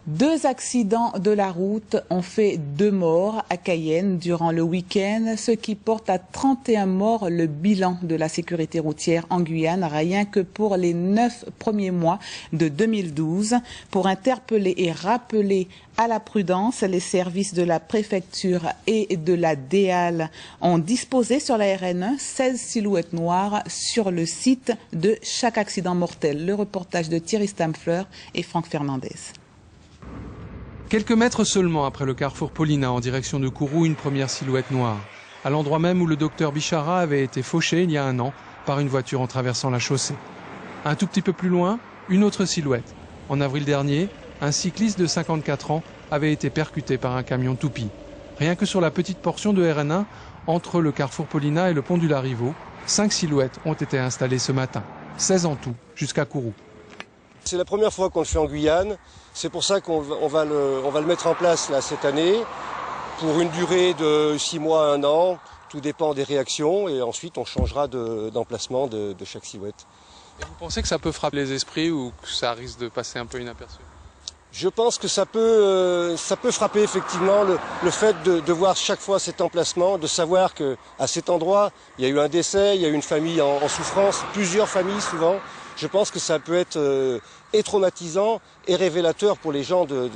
2 accidents de la route ont fait 2 morts à Cayenne durant le week-end, ce qui porte à 31 morts le bilan de la sécurité routière en Guyane, rien que pour les 9 premiers mois de 2012. Pour interpeller et rappeler à la prudence, les services de la préfecture et de la DEAL ont disposé sur la RN1 16 silhouettes noires sur le site de chaque accident mortel. Le reportage de Thierry Stamfleur et Franck Fernandez. Quelques mètres seulement après le carrefour Paulina en direction de Kourou, une première silhouette noire. À l'endroit même où le docteur Bichara avait été fauché il y a un an par une voiture en traversant la chaussée. Un tout petit peu plus loin, une autre silhouette. En avril dernier, un cycliste de 54 ans avait été percuté par un camion toupie. Rien que sur la petite portion de RN1, entre le carrefour Paulina et le pont du Larivot, 5 silhouettes ont été installées ce matin. 16 en tout, jusqu'à Kourou. C'est la première fois qu'on le fait en Guyane. C'est pour ça qu'on va le mettre en place là, cette année, pour une durée de 6 mois à 1 an. Tout dépend des réactions et ensuite on changera d'emplacement de chaque silhouette. Et vous pensez que ça peut frapper les esprits ou que ça risque de passer un peu inaperçu? Je pense que ça peut frapper effectivement le fait de voir chaque fois cet emplacement, de savoir qu'à cet endroit, il y a eu un décès, il y a eu une famille en souffrance, plusieurs familles souvent. Je pense que ça peut être et traumatisant et révélateur pour les gens de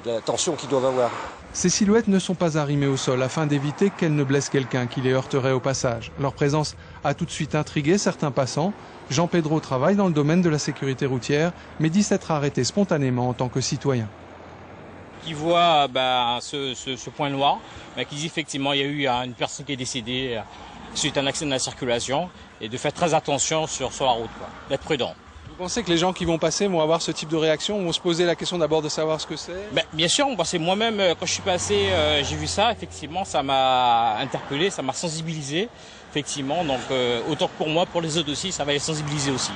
la tension qu'ils doivent avoir. Ces silhouettes ne sont pas arrimées au sol afin d'éviter qu'elles ne blessent quelqu'un qui les heurterait au passage. Leur présence a tout de suite intrigué certains passants. Jean Pedro travaille dans le domaine de la sécurité routière, mais dit s'être arrêté spontanément en tant que citoyen. Qui voit ce point noir, qui dit effectivement il y a eu une personne qui est décédée suite à un accident de la circulation et de faire très attention sur la route, d'être prudent. Vous pensez que les gens qui vont passer vont avoir ce type de réaction, vont se poser la question d'abord de savoir ce que c'est? Bien sûr, parce que moi-même, quand je suis passé, j'ai vu ça, effectivement, ça m'a interpellé, ça m'a sensibilisé, effectivement. Donc, autant que pour moi, pour les autres aussi, ça va les sensibiliser aussi.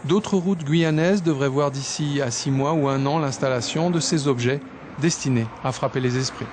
D'autres routes guyanaises devraient voir d'ici à 6 mois ou 1 an l'installation de ces objets destinés à frapper les esprits.